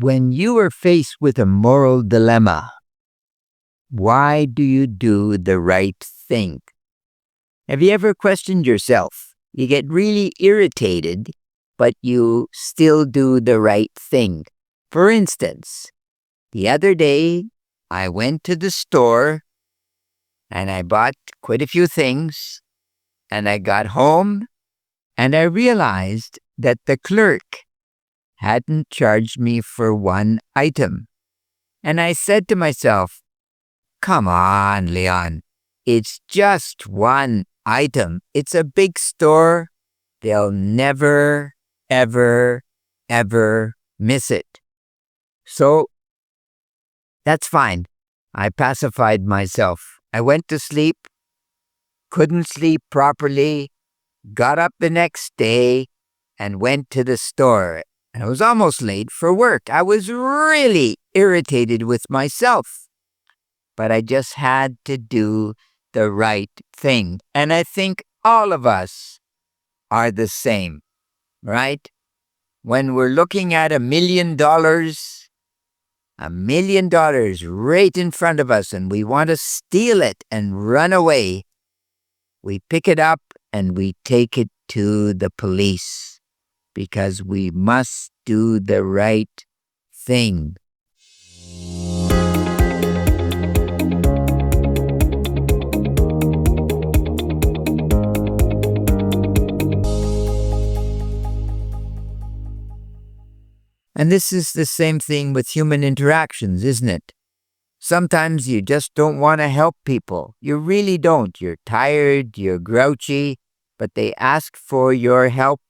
When you are faced with a moral dilemma, why do you do the right thing? Have you ever questioned yourself? You get really irritated, but you still do the right thing. For instance, the other day, I went to the store and I bought quite a few things, and I got home and I realized that the clerk hadn't charged me for one item. And I said to myself, come on, Leon, it's just one item. It's a big store. They'll never, ever, ever miss it. So that's fine. I pacified myself. I went to sleep, couldn't sleep properly, got up the next day and went to the store. I was almost late for work. I was really irritated with myself, but I just had to do the right thing. And I think all of us are the same, right? When we're looking at $1 million, $1 million right in front of us, and we want to steal it and run away, we pick it up and we take it to the police because we must do the right thing. And this is the same thing with human interactions, isn't it? Sometimes you just don't want to help people. You really don't. You're tired, you're grouchy, but they ask for your help.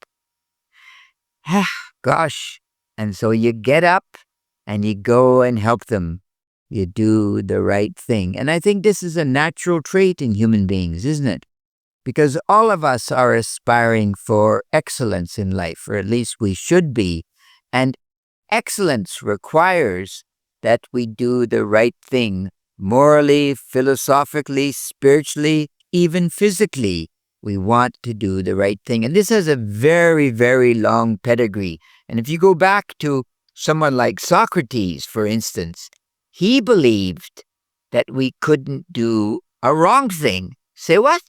Gosh. And so you get up and you go and help them. You do the right thing. And I think this is a natural trait in human beings, isn't it? Because all of us are aspiring for excellence in life, or at least we should be. And excellence requires that we do the right thing morally, philosophically, spiritually, even physically. We want to do the right thing. And this has a very, very long pedigree. And if you go back to someone like Socrates, for instance, he believed that we couldn't do a wrong thing. Say what?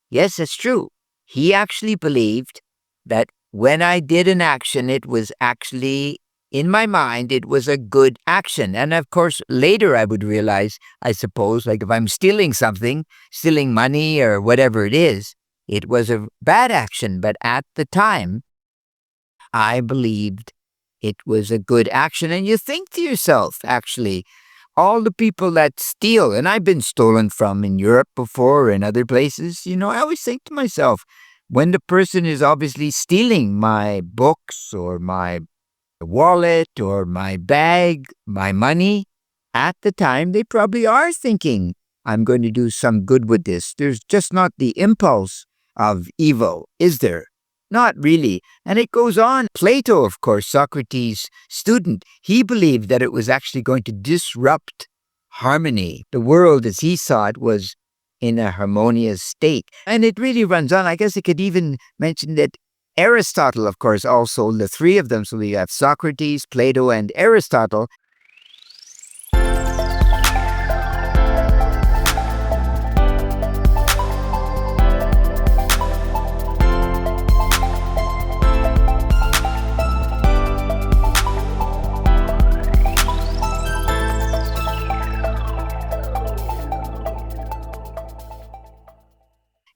Yes, that's true. He actually believed that when I did an action, it was actually, in my mind, it was a good action. And of course, later I would realize, I suppose, like if I'm stealing something, stealing money or whatever it is, it was a bad action. But at the time, I believed it was a good action. And you think to yourself, actually, all the people that steal, and I've been stolen from in Europe before and other places, I always think to myself, when the person is obviously stealing my books or my wallet or my bag, my money, at the time they probably are thinking, I'm going to do some good with this. There's just not the impulse of evil, is there? Not really. And it goes on. Plato, of course, Socrates' student, he believed that it was actually going to disrupt harmony. The world as he saw it was in a harmonious state. And it really runs on. I guess I could even mention that Aristotle, of course, also, the three of them, so you have Socrates, Plato, and Aristotle.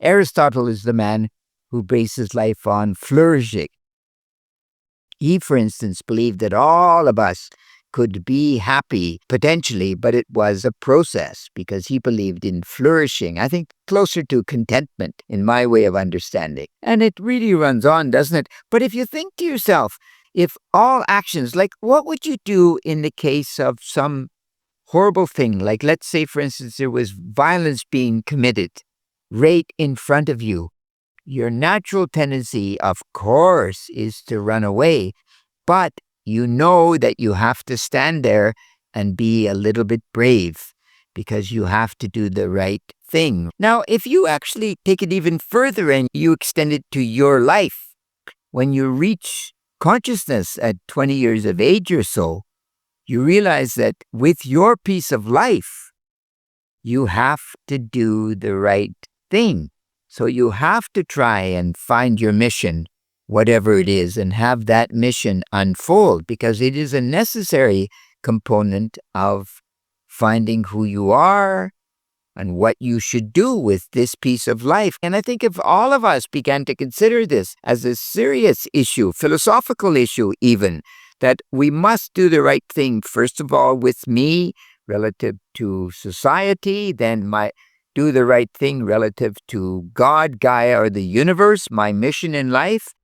Aristotle is the man who bases life on flourishing. He, for instance, believed that all of us could be happy, potentially, but it was a process because he believed in flourishing. I think closer to contentment in my way of understanding. And it really runs on, doesn't it? But if you think to yourself, if all actions, like what would you do in the case of some horrible thing? Like let's say, for instance, there was violence being committed right in front of you. Your natural tendency, of course, is to run away, but you know that you have to stand there and be a little bit brave because you have to do the right thing. Now, if you actually take it even further and you extend it to your life, when you reach consciousness at 20 years of age or so, you realize that with your piece of life, you have to do the right thing. So you have to try and find your mission, whatever it is, and have that mission unfold, because it is a necessary component of finding who you are and what you should do with this piece of life. And I think if all of us began to consider this as a serious issue, philosophical issue even, that we must do the right thing, first of all, with me relative to society, then do the right thing relative to God, Gaia, or the universe, my mission in life.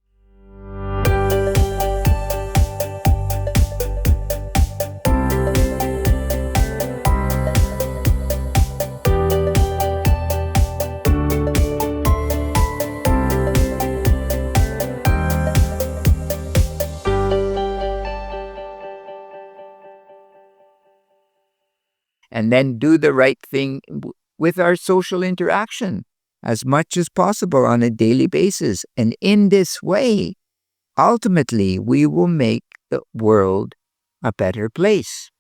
And then do the right thing with our social interaction as much as possible on a daily basis. And in this way, ultimately, we will make the world a better place.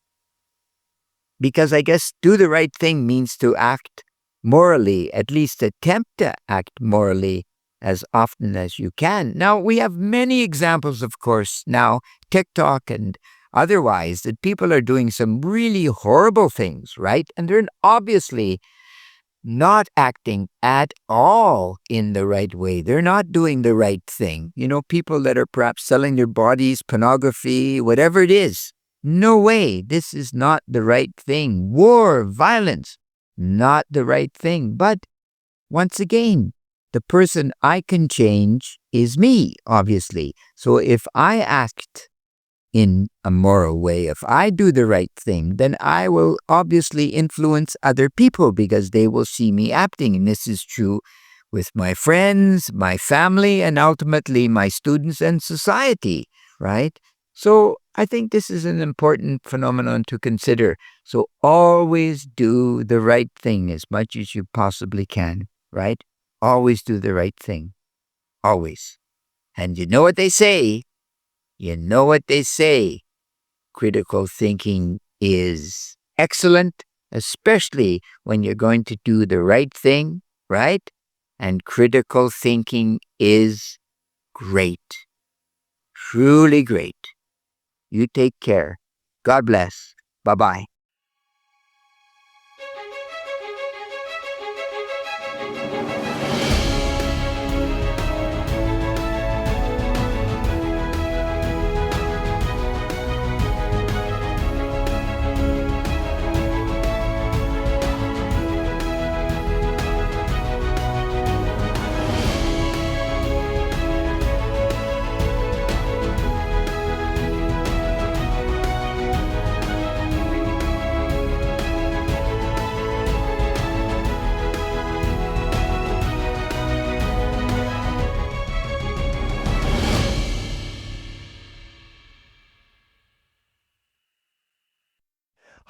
Because I guess do the right thing means to act morally, at least attempt to act morally as often as you can. Now, we have many examples, of course, now, TikTok and otherwise, that people are doing some really horrible things, right? And they're obviously not acting at all in the right way. They're not doing the right thing. You know, people that are perhaps selling their bodies, pornography, whatever it is. No way. This is not the right thing. War, violence, not the right thing. But once again, the person I can change is me, obviously. So if I act in a moral way, if I do the right thing, then I will obviously influence other people because they will see me acting. And this is true with my friends, my family, and ultimately my students and society, right? So I think this is an important phenomenon to consider. So always do the right thing as much as you possibly can, right? Always do the right thing. Always. And you know what they say? Critical thinking is excellent, especially when you're going to do the right thing, right? And critical thinking is great. Truly great. You take care. God bless. Bye-bye.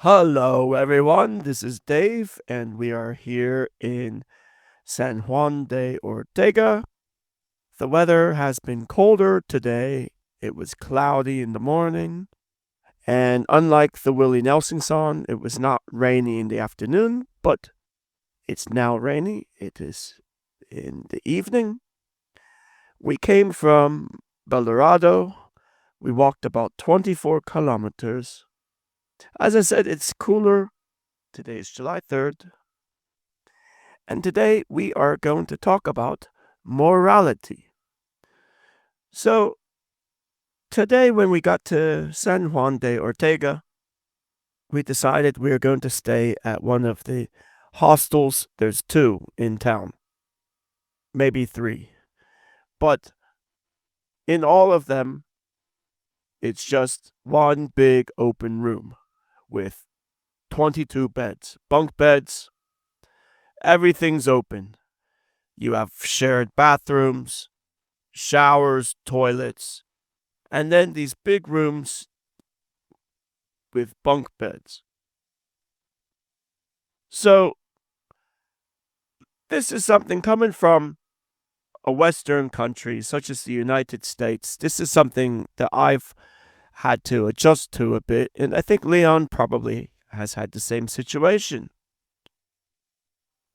Hello, everyone. This is Dave, and we are here in San Juan de Ortega. The weather has been colder today. It was cloudy in the morning. And unlike the Willie Nelson song, it was not rainy in the afternoon, but it's now rainy. It is in the evening. We came from Belarado. We walked about 24 kilometers. As I said, it's cooler. Today is July 3rd. And today we are going to talk about morality. So, today when we got to San Juan de Ortega, we decided we were going to stay at one of the hostels. There's 2 in town, maybe 3. But in all of them, it's just one big open room with 22 beds, bunk beds. Everything's open. You have shared bathrooms, showers, toilets, and then these big rooms with bunk beds. So, this is something coming from a Western country such as the United States. This is something that I've had to adjust to a bit, and I think Leon probably has had the same situation.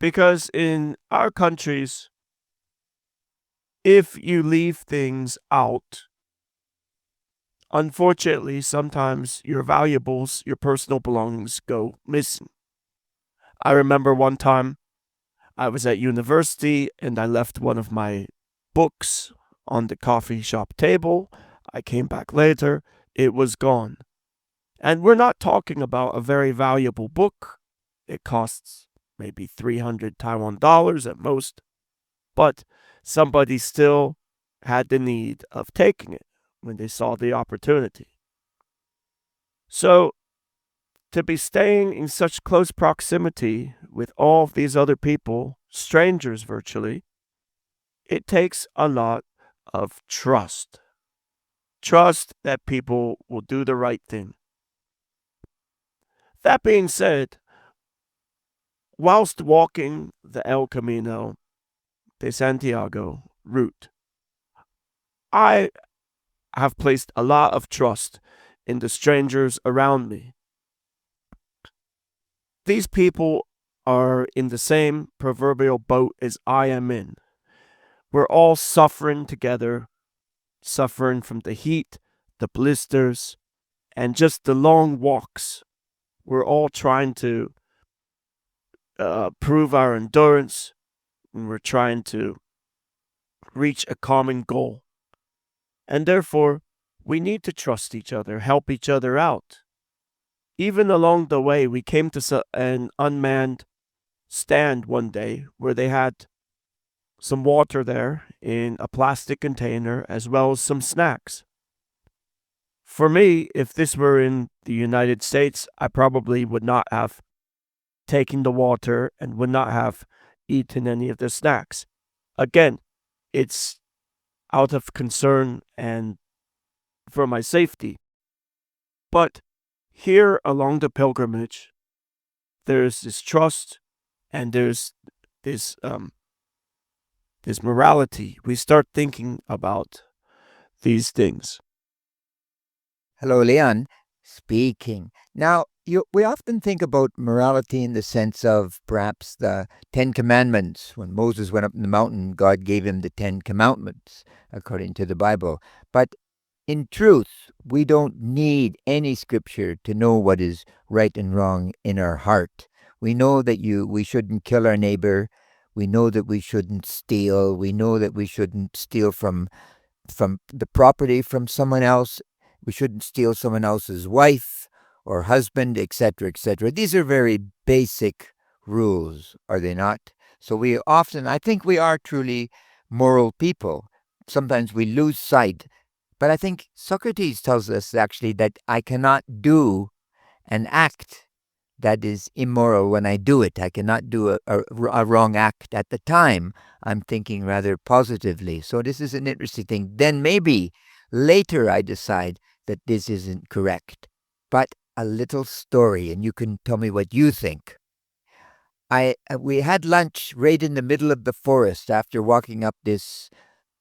Because in our countries, if you leave things out, unfortunately, sometimes your valuables, your personal belongings go missing. I remember one time I was at university and I left one of my books on the coffee shop table. I came back later, it was gone. And we're not talking about a very valuable book. It costs maybe 300 Taiwan dollars at most. But somebody still had the need of taking it when they saw the opportunity. So, to be staying in such close proximity with all of these other people, strangers virtually, it takes a lot of trust. Trust that people will do the right thing. That being said, whilst walking the El Camino de Santiago route, I have placed a lot of trust in the strangers around me. These people are in the same proverbial boat as I am in. We're all suffering together, suffering from the heat, the blisters, and just the long walks. We're all trying to prove our endurance, and we're trying to reach a common goal. And therefore, we need to trust each other, help each other out. Even along the way, we came to an unmanned stand one day where they had some water there in a plastic container as well as some snacks. For me, if this were in the United States, I probably would not have taken the water and would not have eaten any of the snacks. Again, it's out of concern and for my safety. But here along the pilgrimage, there's this trust and there's this morality. We start thinking about these things. Hello, Leon. Speaking. Now, we often think about morality in the sense of perhaps the Ten Commandments. When Moses went up in the mountain, God gave him the Ten Commandments, according to the Bible. But in truth, we don't need any scripture to know what is right and wrong in our heart. We know that we shouldn't kill our neighbor. We know that we shouldn't steal. We know that we shouldn't steal from the property from someone else. We shouldn't steal someone else's wife or husband, etc., etc. These are very basic rules, are they not? So I think we are truly moral people. Sometimes we lose sight. But I think Socrates tells us actually that I cannot do an act that is immoral when I do it. I cannot do a wrong act at the time. I'm thinking rather positively. So this is an interesting thing. Then maybe later I decide that this isn't correct. But a little story, and you can tell me what you think. We had lunch right in the middle of the forest after walking up this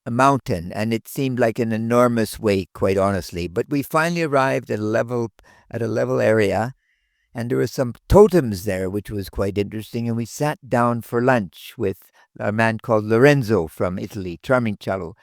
mountain, and it seemed like an enormous way, quite honestly. But we finally arrived at a level area, and there were some totems there, which was quite interesting. And we sat down for lunch with a man called Lorenzo from Italy, charming fellow.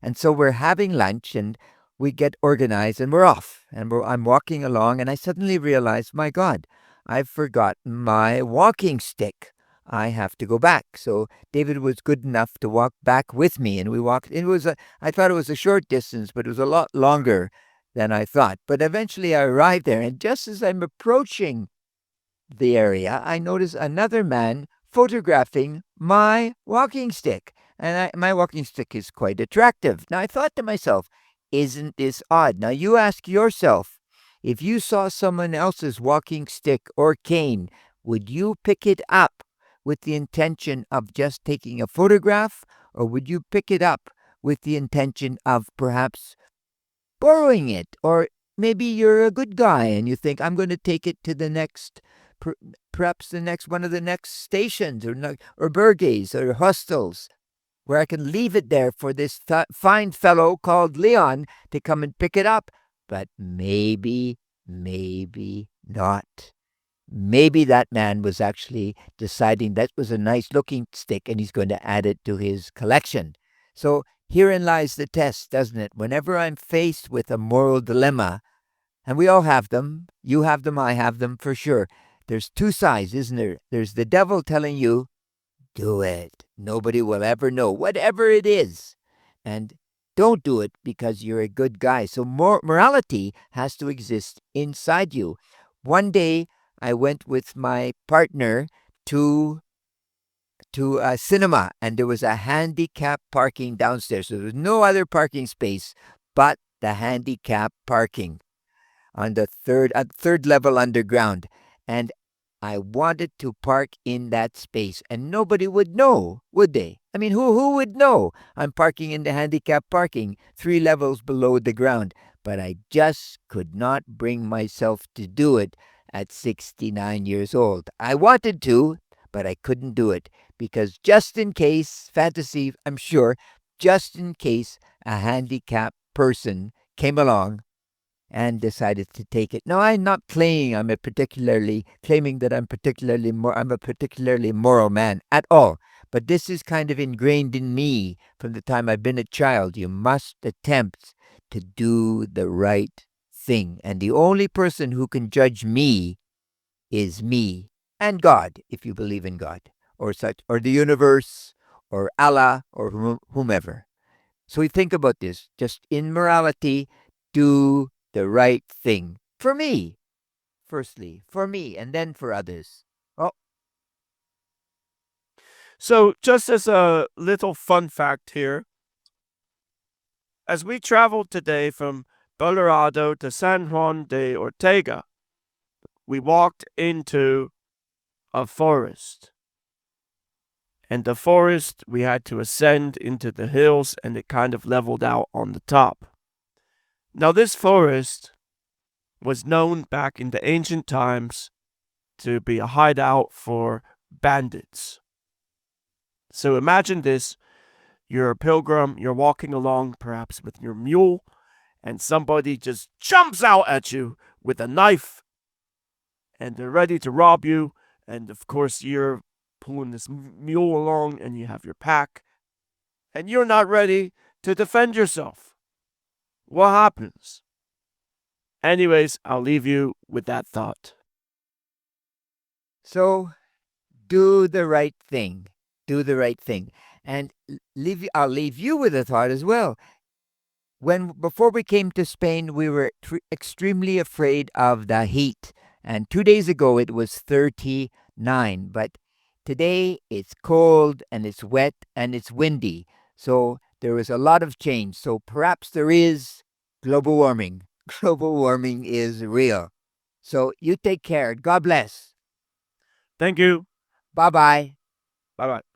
And so we're having lunch, and we get organized, and we're off. And I'm walking along, and I suddenly realize, my God, I've forgotten my walking stick. I have to go back. So David was good enough to walk back with me, and we walked. I thought it was a short distance, but it was a lot longer than I thought. But eventually I arrived there, and just as I'm approaching the area, I notice another man photographing my walking stick. And my walking stick is quite attractive. Now I thought to myself, isn't this odd? Now you ask yourself, if you saw someone else's walking stick or cane, would you pick it up with the intention of just taking a photograph, or would you pick it up with the intention of perhaps borrowing it? Or maybe you're a good guy and you think, I'm going to take it to the next, perhaps one of the next stations or burgays or hostels, where I can leave it there for this fine fellow called Leon to come and pick it up. but maybe not. Maybe that man was actually deciding that was a nice looking stick and he's going to add it to his collection. So herein lies the test, doesn't it? Whenever I'm faced with a moral dilemma, and we all have them, you have them, I have them for sure. There's two sides, isn't there? There's the devil telling you, do it. Nobody will ever know, whatever it is. And don't do it because you're a good guy. So morality has to exist inside you. One day, I went with my partner to a cinema, and there was a handicap parking downstairs. So there was no other parking space but the handicap parking on the third level underground. And I wanted to park in that space, and nobody would know, would they? I mean, who would know I'm parking in the handicap parking 3 levels below the ground? But I just could not bring myself to do it at 69 years old. I wanted to, but I couldn't do it because just in case, fantasy, I'm sure, just in case a handicapped person came along and decided to take it. Now, I'm not claiming I'm a particularly moral man at all. But this is kind of ingrained in me from the time I've been a child. You must attempt to do the right thing. And the only person who can judge me is me and God, if you believe in God, or the universe, or Allah, or whomever. So we think about this. Just in morality, do the right thing. For me, firstly. For me, and then for others. Oh, So, just as a little fun fact here, as we traveled today from Colorado to San Juan de Ortega, we walked into a forest. And the forest, we had to ascend into the hills, and it kind of leveled out on the top. Now, this forest was known back in the ancient times to be a hideout for bandits. So imagine this. You're a pilgrim, you're walking along perhaps with your mule, and somebody just jumps out at you with a knife, and they're ready to rob you. And of course, you're pulling this mule along, and you have your pack, and you're not ready to defend yourself. What happens? Anyways, I'll leave you with that thought. so do the right thing. Do the right thing. And I'll leave you with a thought as well. Before we came to Spain, we were extremely afraid of the heat. And 2 days ago, it was 39. But today, it's cold and it's wet and it's windy. So there was a lot of change. So perhaps there is global warming. Global warming is real. So you take care. God bless. Thank you. Bye-bye. Bye bye.